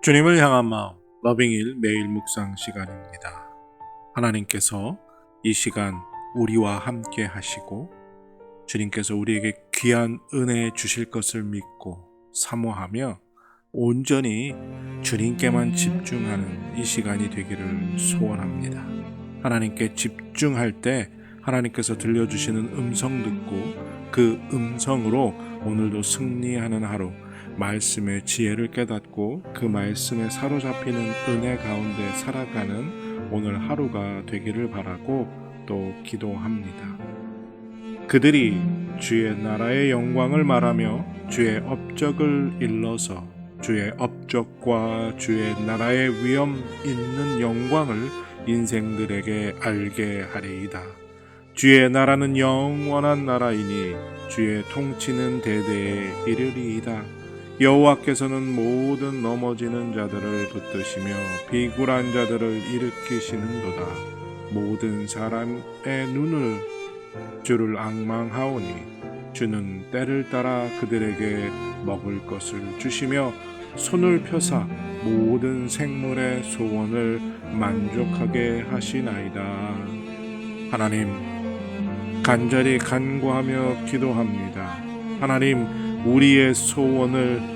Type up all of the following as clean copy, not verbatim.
주님을 향한 마음 러빙일 매일 묵상 시간입니다. 하나님께서 이 시간 우리와 함께 하시고 주님께서 우리에게 귀한 은혜 주실 것을 믿고 사모하며 온전히 주님께만 집중하는 이 시간이 되기를 소원합니다. 하나님께 집중할 때 하나님께서 들려주시는 음성 듣고 그 음성으로 오늘도 승리하는 하루, 말씀의 지혜를 깨닫고 그 말씀에 사로잡히는 은혜 가운데 살아가는 오늘 하루가 되기를 바라고 또 기도합니다. 그들이 주의 나라의 영광을 말하며 주의 업적을 일러서 주의 업적과 주의 나라의 위엄 있는 영광을 인생들에게 알게 하리이다. 주의 나라는 영원한 나라이니 주의 통치는 대대에 이르리이다. 여호와께서는 모든 넘어지는 자들을 붙드시며 비굴한 자들을 일으키시는도다. 모든 사람의 눈을 주를 앙망하오니 주는 때를 따라 그들에게 먹을 것을 주시며 손을 펴사 모든 생물의 소원을 만족하게 하시나이다. 하나님, 간절히 간구하며 기도합니다. 하나님, 우리의 소원을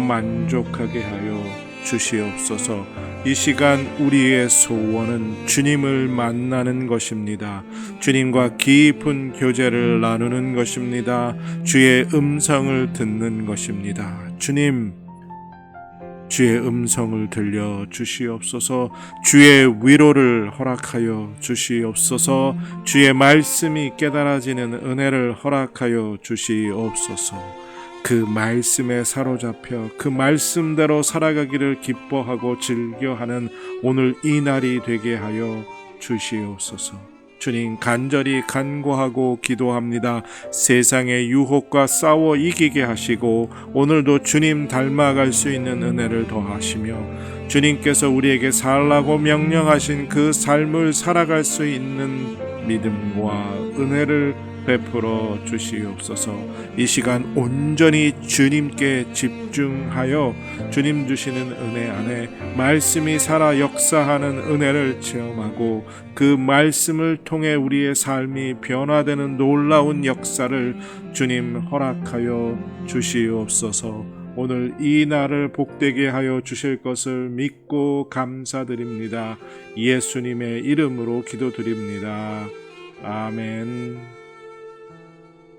만족하게 하여 주시옵소서. 이 시간 우리의 소원은 주님을 만나는 것입니다. 주님과 깊은 교제를 나누는 것입니다. 주의 음성을 듣는 것입니다. 주님, 주의 음성을 들려 주시옵소서. 주의 위로를 허락하여 주시옵소서. 주의 말씀이 깨달아지는 은혜를 허락하여 주시옵소서. 그 말씀에 사로잡혀 그 말씀대로 살아가기를 기뻐하고 즐겨하는 오늘 이 날이 되게 하여 주시옵소서. 주님, 간절히 간구하고 기도합니다. 세상의 유혹과 싸워 이기게 하시고 오늘도 주님 닮아갈 수 있는 은혜를 더하시며 주님께서 우리에게 살라고 명령하신 그 삶을 살아갈 수 있는 믿음과 은혜를 베풀어 주시옵소서. 이 시간 온전히 주님께 집중하여 주님 주시는 은혜 안에 말씀이 살아 역사하는 은혜를 체험하고 그 말씀을 통해 우리의 삶이 변화되는 놀라운 역사를 주님 허락하여 주시옵소서. 오늘 이 날을 복되게 하여 주실 것을 믿고 감사드립니다. 예수님의 이름으로 기도드립니다. 아멘.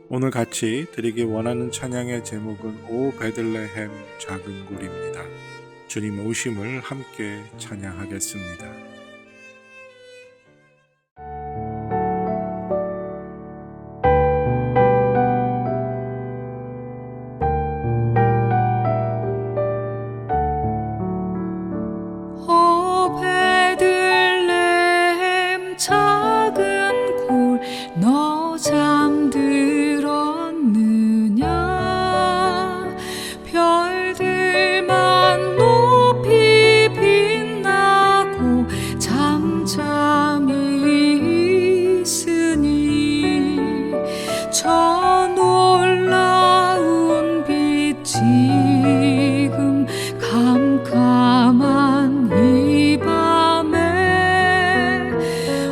오늘 같이 드리기 원하는 찬양의 제목은 오 베들레헴 작은 굴입니다. 주님 오심을 함께 찬양하겠습니다. 오 베들레헴 작은 굴 너 잠들었느냐. 별들만 높이 빛나고 잠잠히 있으니 저 놀라운 빛 지금 캄캄한 이 밤에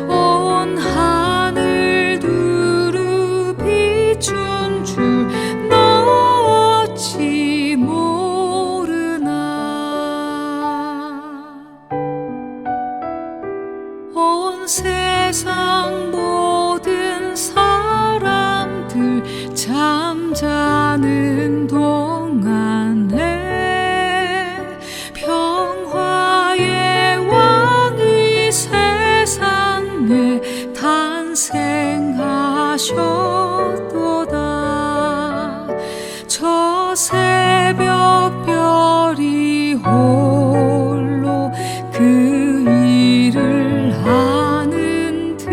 온 하늘 두루 비춘 줄 너 어찌 모르나. 온 세상 모든 사람들 잠자는 동안에 평화의 왕이 세상에 탄생하셨도다. 저 새벽별이 홀로 그 일을 하는 듯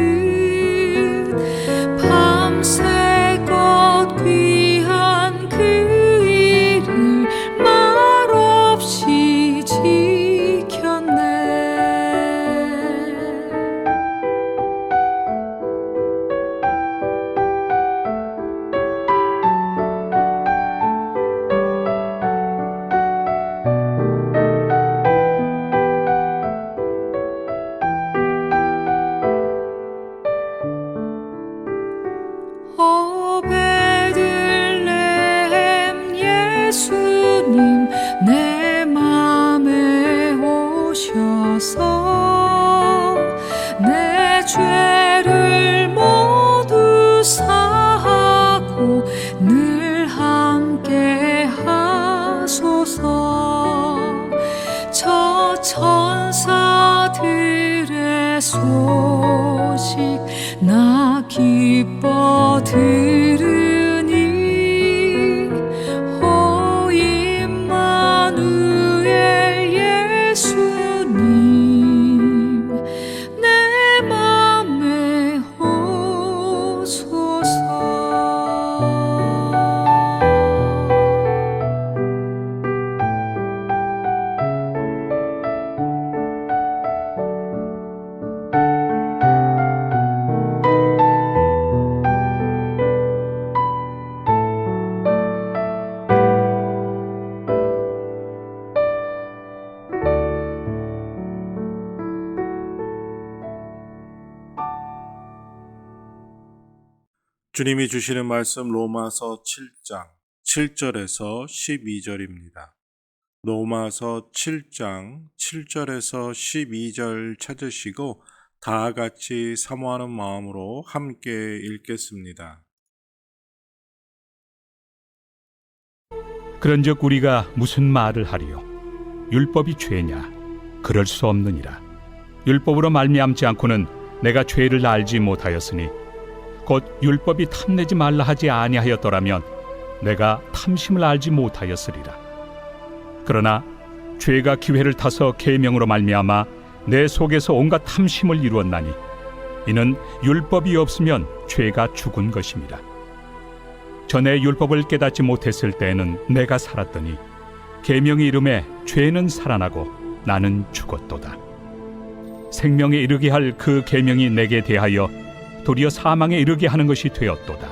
소식 나 기뻐 들으니 오 임마누엘 예수님 내 맘에 오소서. 주님이 주시는 말씀 로마서 7장 7절에서 12절입니다. 로마서 7장 7절에서 12절 찾으시고 다 같이 사모하는 마음으로 함께 읽겠습니다. 그런즉 우리가 무슨 말을 하리요? 율법이 죄냐? 그럴 수 없느니라. 율법으로 말미암지 않고는 내가 죄를 알지 못하였으니 곧 율법이 탐내지 말라 하지 아니하였더라면 내가 탐심을 알지 못하였으리라. 그러나 죄가 기회를 타서 계명으로 말미암아 내 속에서 온갖 탐심을 이루었나니 이는 율법이 없으면 죄가 죽은 것입니다. 전에 율법을 깨닫지 못했을 때에는 내가 살았더니 계명이 이름에 죄는 살아나고 나는 죽었도다. 생명에 이르게 할 그 계명이 내게 대하여 도리어 사망에 이르게 하는 것이 되었도다.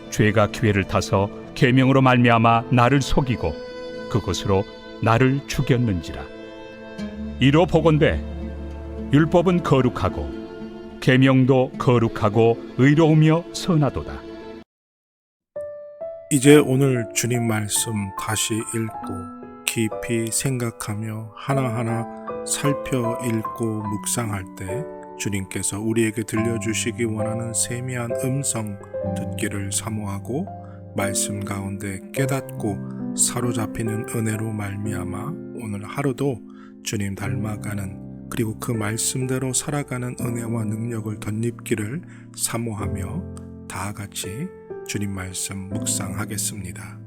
죄가 기회를 타서 계명으로 말미암아 나를 속이고 그것으로 나를 죽였는지라. 이로 보건대 율법은 거룩하고 계명도 거룩하고 의로우며 선하도다. 이제 오늘 주님 말씀 다시 읽고 깊이 생각하며 하나하나 살펴 읽고 묵상할 때 주님께서 우리에게 들려주시기 원하는 세미한 음성 듣기를 사모하고 말씀 가운데 깨닫고 사로잡히는 은혜로 말미암아 오늘 하루도 주님 닮아가는 그리고 그 말씀대로 살아가는 은혜와 능력을 덧입기를 사모하며 다 같이 주님 말씀 묵상하겠습니다.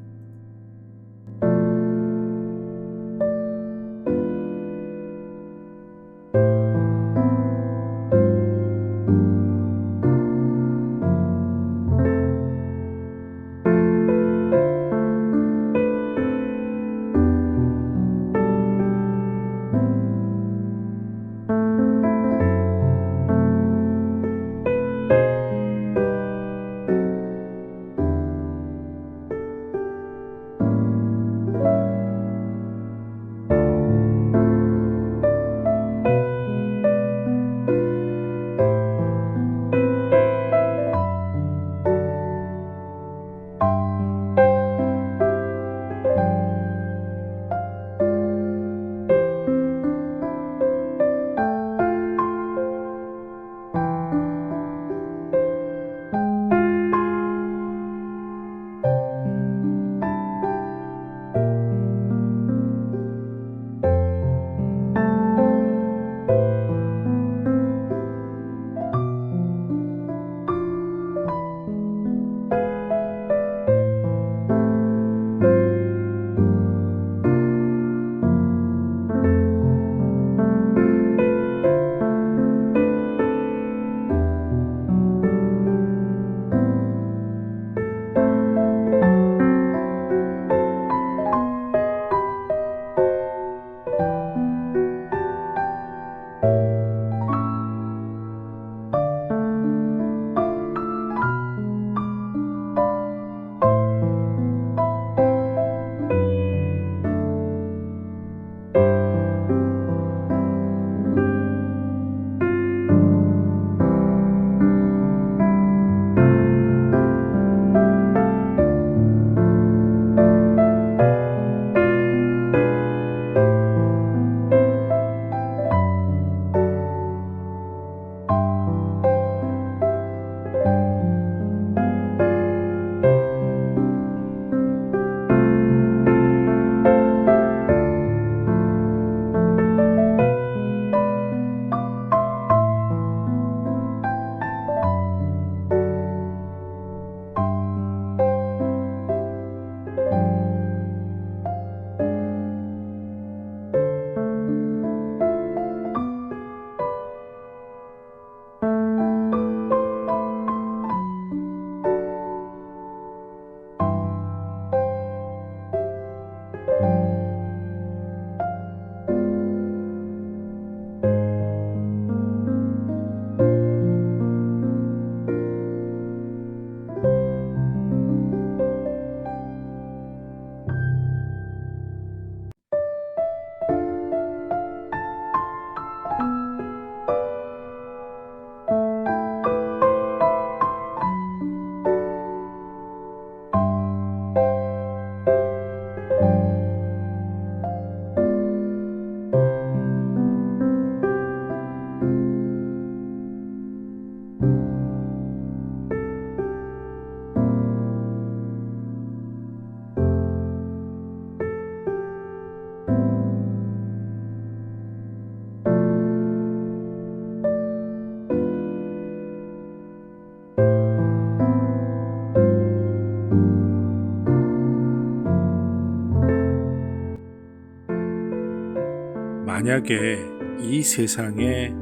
만약에 이 세상에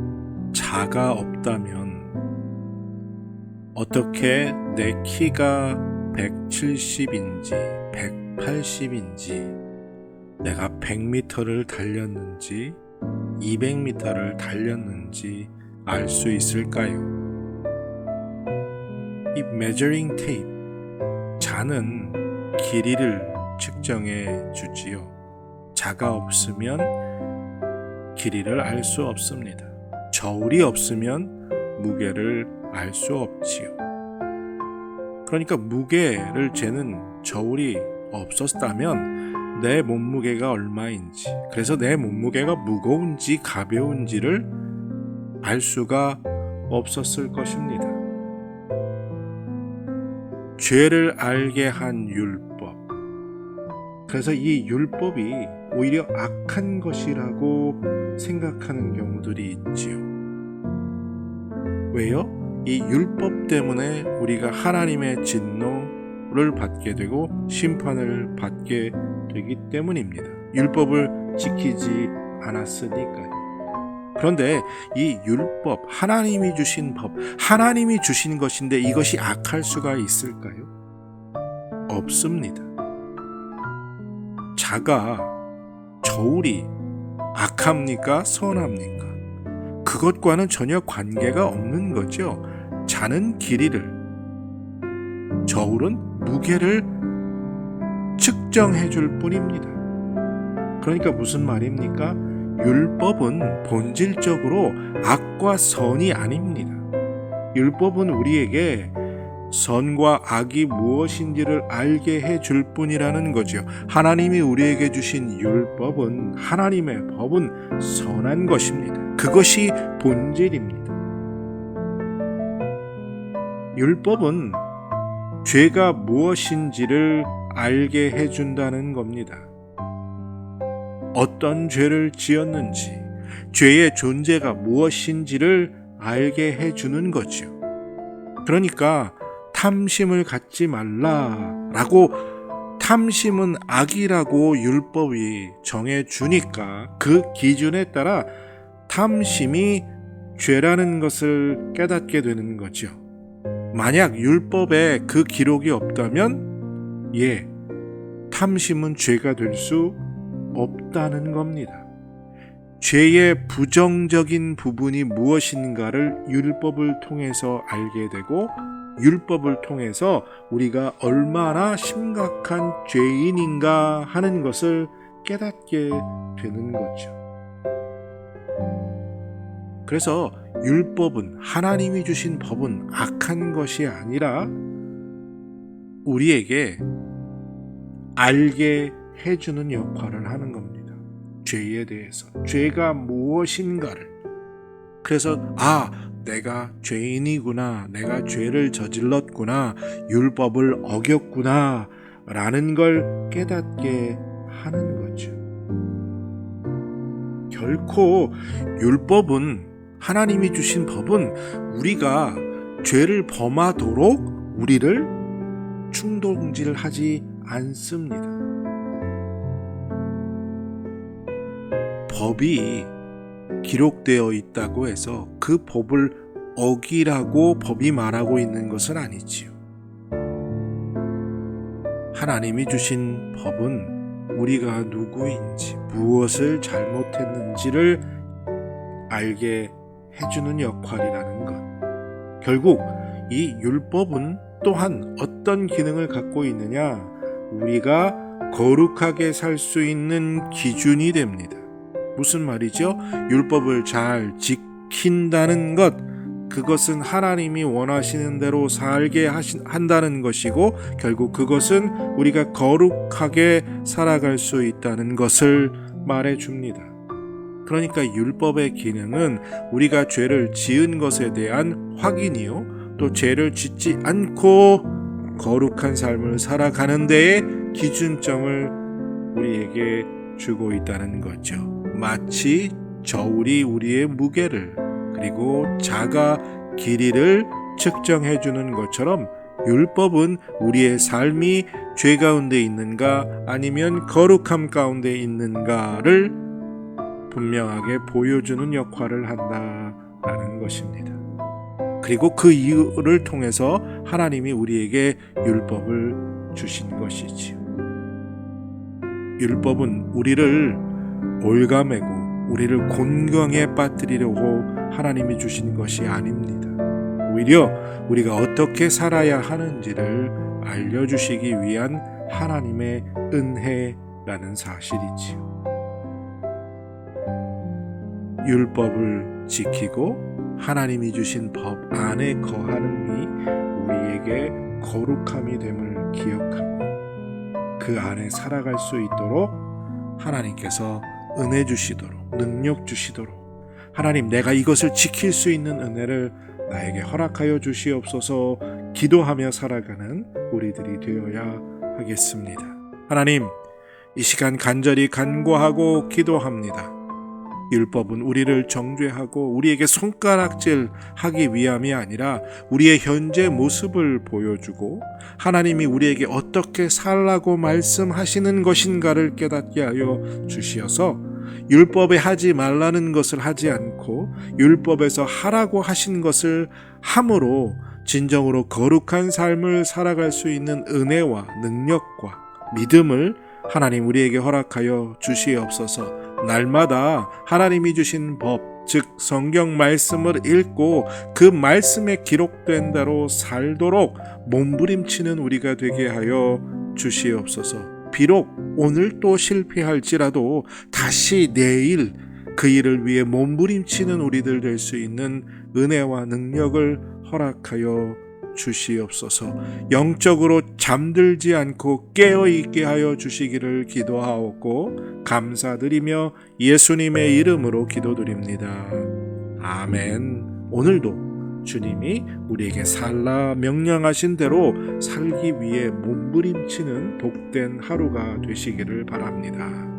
자가 없다면 어떻게 내 키가 170인지 180인지 내가 100m를 달렸는지 200m를 달렸는지 알 수 있을까요? 이 measuring tape, 자는 길이를 측정해 주지요. 자가 없으면 길이를 알 수 없습니다. 저울이 없으면 무게를 알 수 없지요. 그러니까 무게를 재는 저울이 없었다면 내 몸무게가 얼마인지, 그래서 내 몸무게가 무거운지 가벼운지를 알 수가 없었을 것입니다. 죄를 알게 한 율법. 그래서 이 율법이 오히려 악한 것이라고 생각하는 경우들이 있지요. 왜요? 이 율법 때문에 우리가 하나님의 진노를 받게 되고 심판을 받게 되기 때문입니다. 율법을 지키지 않았으니까요. 그런데 이 율법, 하나님이 주신 법, 하나님이 주신 것인데 이것이 악할 수가 있을까요? 없습니다. 자가, 저울이 악합니까? 선합니까? 그것과는 전혀 관계가 없는 거죠. 자는 길이를, 저울은 무게를 측정해 줄 뿐입니다. 그러니까 무슨 말입니까? 율법은 본질적으로 악과 선이 아닙니다. 율법은 우리에게 선과 악이 무엇인지를 알게 해줄 뿐이라는 거죠. 하나님이 우리에게 주신 율법은, 하나님의 법은 선한 것입니다. 그것이 본질입니다. 율법은 죄가 무엇인지를 알게 해준다는 겁니다. 어떤 죄를 지었는지, 죄의 존재가 무엇인지를 알게 해주는 거죠. 그러니까 탐심을 갖지 말라라고, 탐심은 악이라고 율법이 정해주니까 그 기준에 따라 탐심이 죄라는 것을 깨닫게 되는 거죠. 만약 율법에 그 기록이 없다면 탐심은 죄가 될 수 없다는 겁니다. 죄의 부정적인 부분이 무엇인가를 율법을 통해서 알게 되고, 율법을 통해서 우리가 얼마나 심각한 죄인인가 하는 것을 깨닫게 되는 거죠. 그래서 율법은, 하나님이 주신 법은 악한 것이 아니라 우리에게 알게 해주는 역할을 하는 겁니다. 죄에 대해서, 죄가 무엇인가를. 그래서 내가 죄인이구나, 내가 죄를 저질렀구나, 율법을 어겼구나 라는 걸 깨닫게 하는 거죠. 결코 율법은, 하나님이 주신 법은 우리가 죄를 범하도록 우리를 충동질하지 않습니다. 법이 기록되어 있다고 해서 그 법을 어기라고 법이 말하고 있는 것은 아니지요. 하나님이 주신 법은 우리가 누구인지, 무엇을 잘못했는지를 알게 해주는 역할이라는 것. 결국 이 율법은 또한 어떤 기능을 갖고 있느냐? 우리가 거룩하게 살 수 있는 기준이 됩니다. 무슨 말이죠? 율법을 잘 지킨다는 것, 그것은 하나님이 원하시는 대로 살게 한다는 것이고, 결국 그것은 우리가 거룩하게 살아갈 수 있다는 것을 말해줍니다. 그러니까 율법의 기능은 우리가 죄를 지은 것에 대한 확인이요, 또 죄를 짓지 않고 거룩한 삶을 살아가는 데에 기준점을 우리에게 주고 있다는 거죠. 마치 저울이 우리의 무게를, 그리고 자가 길이를 측정해 주는 것처럼 율법은 우리의 삶이 죄 가운데 있는가 아니면 거룩함 가운데 있는가를 분명하게 보여주는 역할을 한다라는 것입니다. 그리고 그 이유를 통해서 하나님이 우리에게 율법을 주신 것이지요. 율법은 우리를 올가매고 우리를 곤경에 빠뜨리려고 하나님이 주신 것이 아닙니다. 오히려 우리가 어떻게 살아야 하는지를 알려주시기 위한 하나님의 은혜라는 사실이지요. 율법을 지키고 하나님이 주신 법 안에 거하는 이 우리에게 거룩함이 됨을 기억하고 그 안에 살아갈 수 있도록 하나님께서 은혜 주시도록 능력 주시도록 하나님 내가 이것을 지킬 수 있는 은혜를 나에게 허락하여 주시옵소서 기도하며 살아가는 우리들이 되어야 하겠습니다. 하나님 이 시간 간절히 간구하고 기도합니다. 율법은 우리를 정죄하고 우리에게 손가락질 하기 위함이 아니라 우리의 현재 모습을 보여주고 하나님이 우리에게 어떻게 살라고 말씀하시는 것인가를 깨닫게 하여 주시어서 율법에 하지 말라는 것을 하지 않고 율법에서 하라고 하신 것을 함으로 진정으로 거룩한 삶을 살아갈 수 있는 은혜와 능력과 믿음을 하나님 우리에게 허락하여 주시옵소서. 날마다 하나님이 주신 법, 즉 성경 말씀을 읽고 그 말씀에 기록된 대로 살도록 몸부림치는 우리가 되게 하여 주시옵소서. 비록 오늘 또 실패할지라도 다시 내일 그 일을 위해 몸부림치는 우리들 될 수 있는 은혜와 능력을 허락하여 주시옵소서. 영적으로 잠들지 않고 깨어있게 하여 주시기를 기도하옵고 감사드리며 예수님의 이름으로 기도드립니다. 아멘. 오늘도 주님이 우리에게 살라 명령하신 대로 살기 위해 몸부림치는 복된 하루가 되시기를 바랍니다.